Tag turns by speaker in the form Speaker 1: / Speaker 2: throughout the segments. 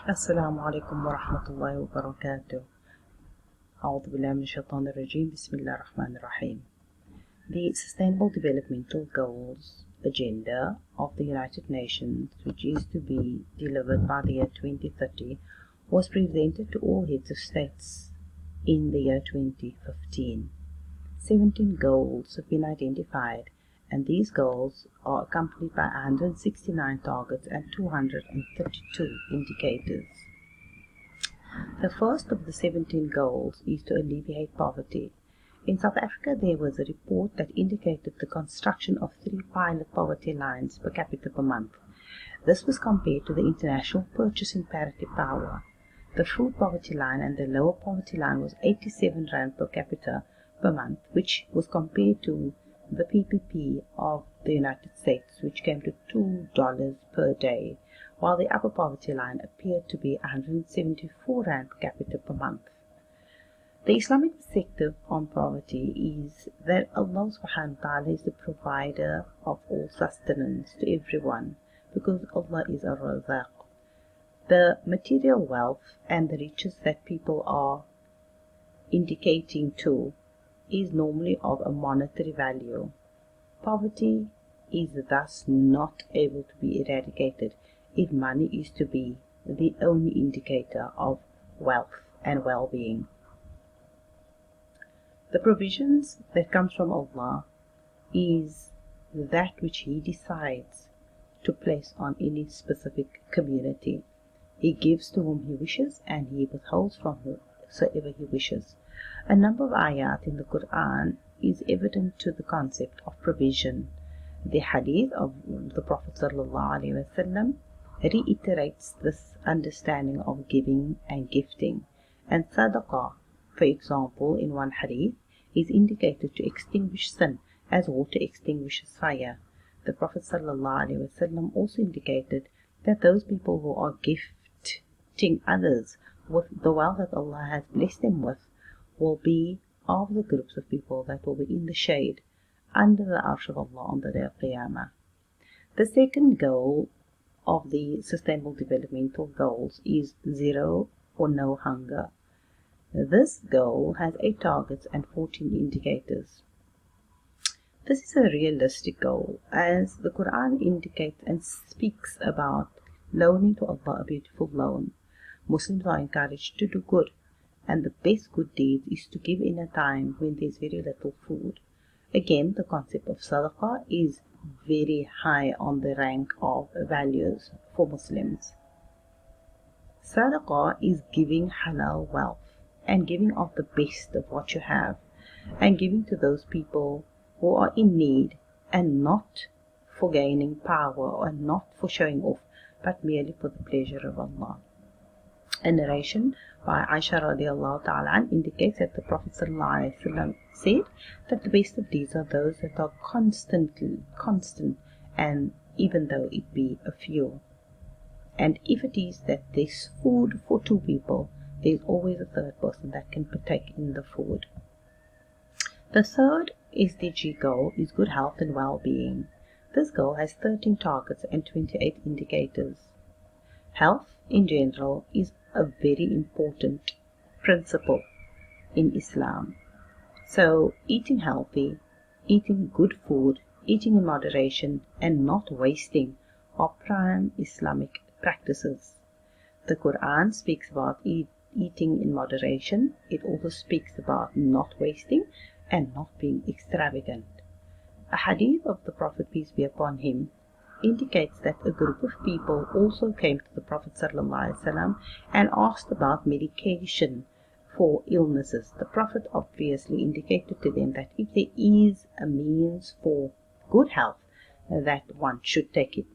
Speaker 1: السلام عليكم ورحمة الله وبركاته. أعوذ بالله من الشيطان الرجيم. بسم الله الرحمن الرحيم. The Sustainable Developmental Goals agenda of the United Nations, which is to be delivered by the year 2030, was presented to all heads of states in the year 2015. 17 goals have been identified, and these goals are accompanied by 169 targets and 232 indicators. The first of the 17 goals is to alleviate poverty. In South Africa, there was a report that indicated the construction of 3 pilot poverty lines per capita per month. This was compared to the international purchasing parity power. The food poverty line and the lower poverty line was 87 rand per capita per month, which was compared to the PPP of the United States, which came to $2 per day, while the upper poverty line appeared to be 174 rand per capita per month. The Islamic perspective on poverty is that Allah subhanahu wa ta'ala is the provider of all sustenance to everyone, because Allah is a Razaq. The material wealth and the riches that people are indicating to is normally of a monetary value. Poverty is thus not able to be eradicated if money is to be the only indicator of wealth and well-being. The provisions that comes from Allah is that which He decides to place on any specific community. He gives to whom He wishes, and He withholds from whomsoever He wishes. A number of ayat in the Quran is evident to the concept of provision. The hadith of the Prophet ﷺ reiterates this understanding of giving and gifting, and sadaqah, for example, in one hadith, is indicated to extinguish sin as water extinguishes fire. The Prophet ﷺ also indicated that those people who are gifting others with the wealth that Allah has blessed them with will be of the groups of people that will be in the shade under the arsh of Allah on the day of Qiyamah. The second goal of the Sustainable Developmental Goals is zero or no hunger. This goal has 8 targets and 14 indicators. This is a realistic goal, as the Quran indicates and speaks about loaning to Allah a beautiful loan. Muslims are encouraged to do good, and the best good deed is to give in a time when there's very little food. Again, the concept of sadaqah is very high on the rank of values for Muslims. Sadaqah is giving halal wealth and giving of the best of what you have, and giving to those people who are in need, and not for gaining power and not for showing off, but merely for the pleasure of Allah. A narration by Aisha radiallahu ta'ala indicates that the Prophet ﷺ said that the best of deeds are those that are constant, and even though it be a few. And if it is that there's food for 2 people, there's always a third person that can partake in the food. The third SDG goal is good health and well-being. This goal has 13 targets and 28 indicators. Health in general is a very important principle in Islam. So eating healthy, eating good food, eating in moderation, and not wasting are prime Islamic practices. The Quran speaks about eating in moderation. It also speaks about not wasting and not being extravagant. A hadith of the Prophet, peace be upon him, indicates that a group of people also came to the Prophet ﷺ and asked about medication for illnesses. The Prophet obviously indicated to them that if there is a means for good health, that one should take it.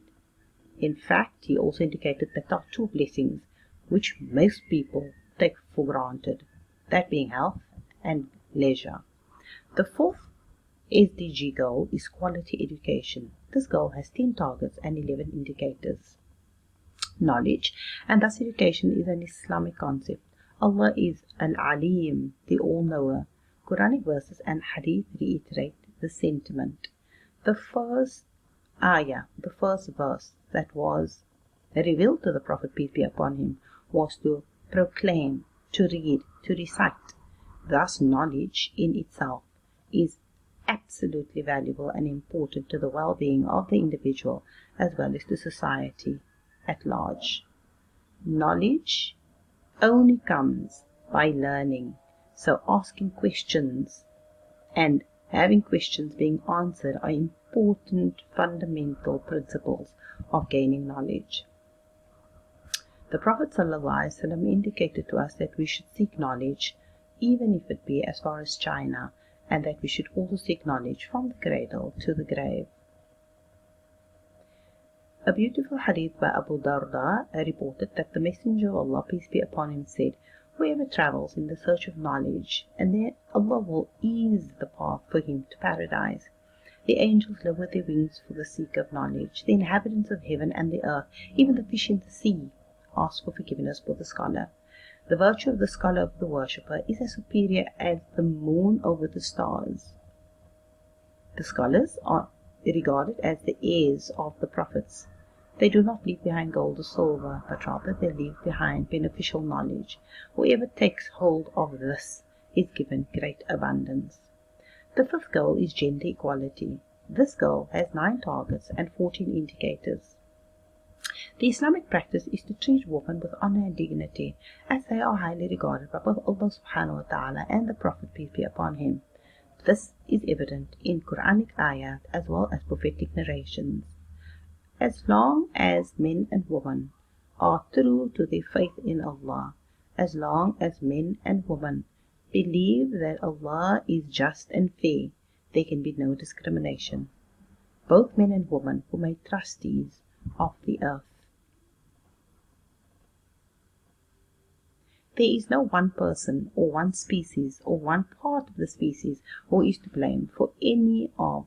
Speaker 1: In fact, he also indicated that there are 2 blessings which most people take for granted, that being health and leisure. The fourth SDG goal is quality education. This goal has 10 targets and 11 indicators. Knowledge, and thus education, is an Islamic concept. Allah is Al-Alim, the All-Knower. Quranic verses and Hadith reiterate the sentiment. The first verse that was revealed to the Prophet, peace be upon him, was to proclaim, to read, to recite. Thus, knowledge in itself is absolutely valuable and important to the well-being of the individual as well as to society at large. Knowledge only comes by learning, so asking questions and having questions being answered are important fundamental principles of gaining knowledge. The Prophet ﷺ indicated to us that we should seek knowledge, even if it be as far as China, and that we should also seek knowledge from the cradle to the grave. A beautiful hadith by Abu Darda reported that the Messenger of Allah, peace be upon him, said, "Whoever travels in the search of knowledge, and then Allah will ease the path for him to paradise. The angels lower their wings for the seeker of knowledge. The inhabitants of heaven and the earth, even the fish in the sea, ask for forgiveness for the scholar. The virtue of the scholar over the worshipper is as superior as the moon over the stars." The scholars are regarded as the heirs of the prophets. They do not leave behind gold or silver, but rather they leave behind beneficial knowledge. Whoever takes hold of this is given great abundance. The fifth goal is gender equality. This goal has 9 targets and 14 indicators. The Islamic practice is to treat women with honor and dignity, as they are highly regarded by both Allah subhanahu wa ta'ala and the Prophet, peace be upon him. This is evident in Quranic ayat as well as prophetic narrations. As long as men and women are true to their faith in Allah, as long as men and women believe that Allah is just and fair, there can be no discrimination. Both men and women were made trustees of the earth. There is no one person or one species or one part of the species who is to blame for any of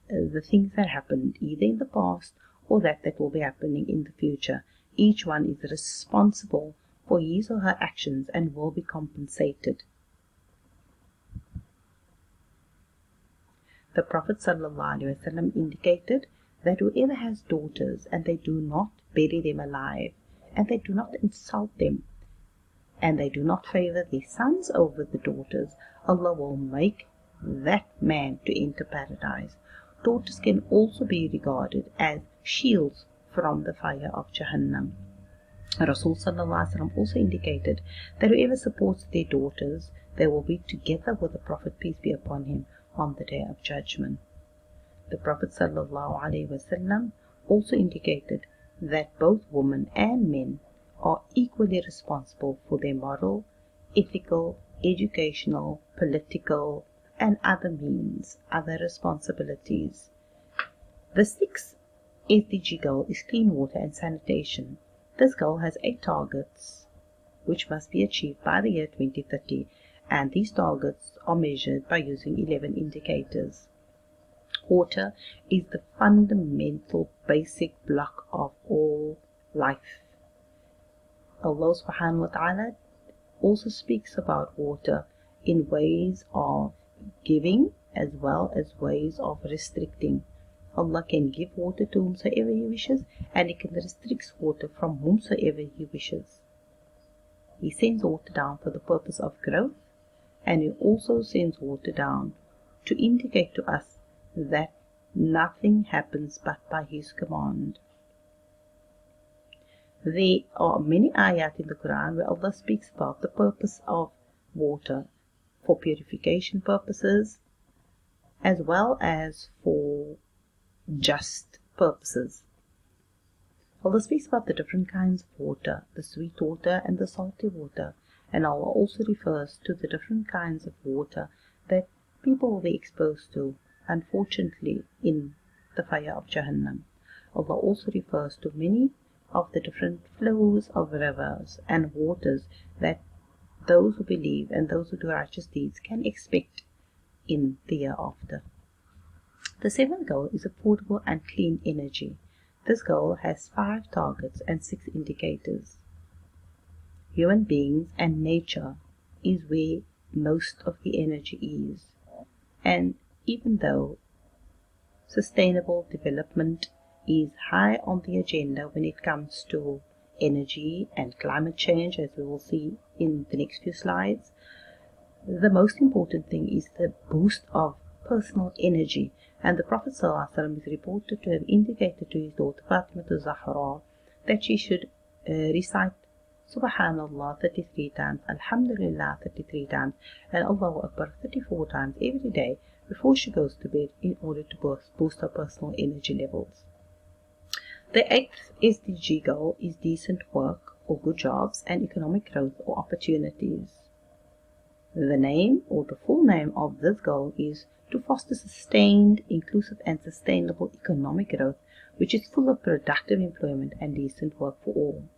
Speaker 1: the things that happened either in the past or that will be happening in the future. Each one is responsible for his or her actions and will be compensated. The Prophet ﷺ indicated that whoever has daughters and they do not bury them alive, and they do not insult them, and they do not favor their sons over the daughters, Allah will make that man to enter paradise. Daughters can also be regarded as shields from the fire of Jahannam. Rasul ﷺ also indicated that whoever supports their daughters, they will be together with the Prophet, peace be upon him, on the Day of Judgment. The Prophet ﷺ also indicated that both women and men are equally responsible for their moral, ethical, educational, political, and other responsibilities. The 6th SDG goal is clean water and sanitation. This goal has 8 targets, which must be achieved by the year 2030, and these targets are measured by using 11 indicators. Water is the fundamental basic block of all life. Allah subhanahu wa ta'ala also speaks about water in ways of giving as well as ways of restricting. Allah can give water to whomsoever He wishes, and He can restrict water from whomsoever He wishes. He sends water down for the purpose of growth, and He also sends water down to indicate to us that nothing happens but by His command. There are many ayat in the Quran where Allah speaks about the purpose of water for purification purposes as well as for just purposes. Allah speaks about the different kinds of water, the sweet water and the salty water, and Allah also refers to the different kinds of water that people will be exposed to, unfortunately, in the fire of Jahannam. Allah also refers to many of the different flows of rivers and waters that those who believe and those who do righteous deeds can expect in the year after. The 7th goal is affordable and clean energy. This goal has 5 targets and 6 indicators. Human beings and nature is where most of the energy is, and even though sustainable development is high on the agenda when it comes to energy and climate change, as we will see in the next few slides. The most important thing is the boost of personal energy, and the Prophet ﷺ is reported to have indicated to his daughter Fatima Zahra that she should recite Subhanallah 33 times, Alhamdulillah 33 times, and Allahu Akbar 34 times every day before she goes to bed in order to boost her personal energy levels. The 8th SDG goal is decent work or good jobs and economic growth or opportunities. The name or the full name of this goal is to foster sustained, inclusive and sustainable economic growth which is full of productive employment and decent work for all.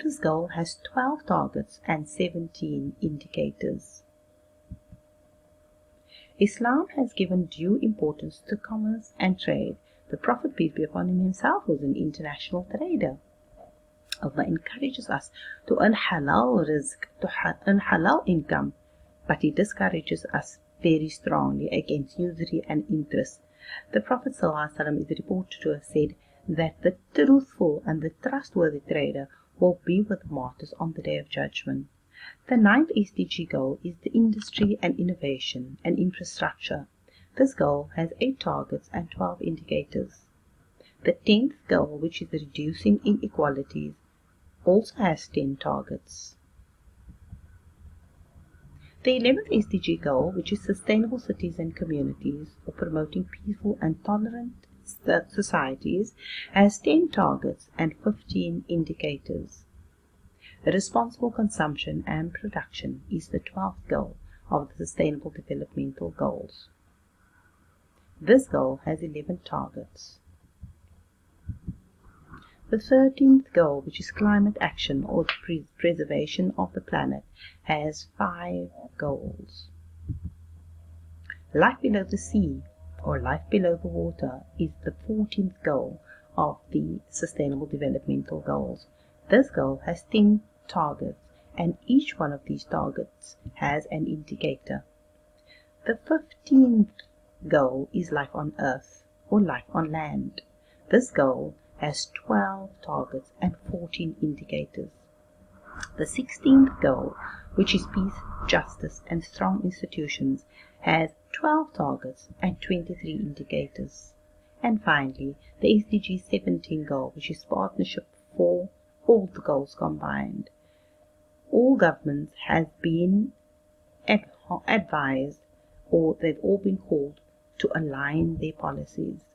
Speaker 1: This goal has 12 targets and 17 indicators. Islam has given due importance to commerce and trade. The Prophet, peace be upon him, himself was an international trader. Allah encourages us to earn halal rizq, to earn halal income, but He discourages us very strongly against usury and interest. The Prophet ﷺ is reported to have said that the truthful and the trustworthy trader will be with the martyrs on the Day of Judgment. The 9th SDG goal is the industry and innovation and infrastructure. This goal has 8 targets and 12 indicators. The 10th goal, which is reducing inequalities, also has 10 targets. The 11th SDG goal, which is sustainable cities and communities or promoting peaceful and tolerant societies, has 10 targets and 15 indicators. Responsible consumption and production is the 12th goal of the Sustainable Developmental Goals. This goal has 11 targets. The 13th goal, which is climate action or the preservation of the planet, has 5 goals. Life below the sea or life below the water is the 14th goal of the Sustainable Developmental Goals. This goal has 10 targets, and each one of these targets has an indicator. The 15th goal is life on earth or life on land. This goal has 12 targets and 14 indicators. The 16th goal, which is peace, justice and strong institutions, has 12 targets and 23 indicators. And finally, the SDG 17 goal, which is partnership for all the goals combined. All governments have been advised, or they've all been called, to align their policies.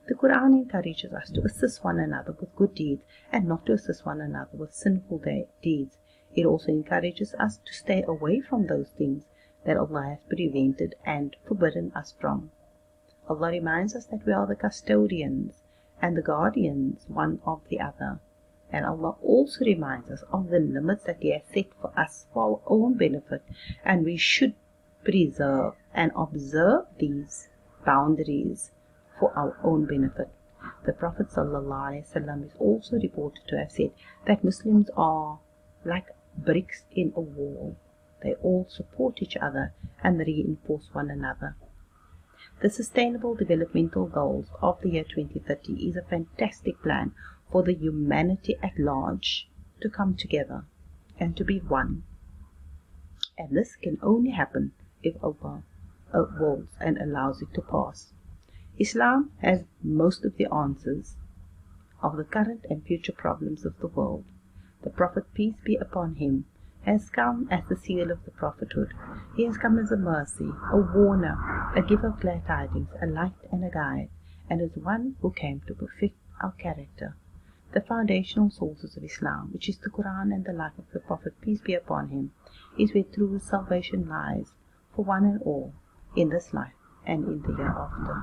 Speaker 1: The Quran encourages us to assist one another with good deeds and not to assist one another with sinful deeds. It also encourages us to stay away from those things that Allah has prevented and forbidden us from. Allah reminds us that we are the custodians and the guardians one of the other. And Allah also reminds us of the limits that He has set for us for our own benefit, and we should preserve and observe these boundaries for our own benefit. The Prophet ﷺ is also reported to have said that Muslims are like bricks in a wall. They all support each other and reinforce one another. The Sustainable Developmental Goals of the year 2030 is a fantastic plan for the humanity at large to come together and to be one. And this can only happen if Allah wills and allows it to pass. Islam has most of the answers of the current and future problems of the world. The Prophet, peace be upon him, has come as the seal of the prophethood. He has come as a mercy, a warner, a giver of glad tidings, a light and a guide, and as one who came to perfect our character. The foundational sources of Islam, which is the Quran and the life of the Prophet, peace be upon him, is where true salvation lies for one and all in this life and in the hereafter.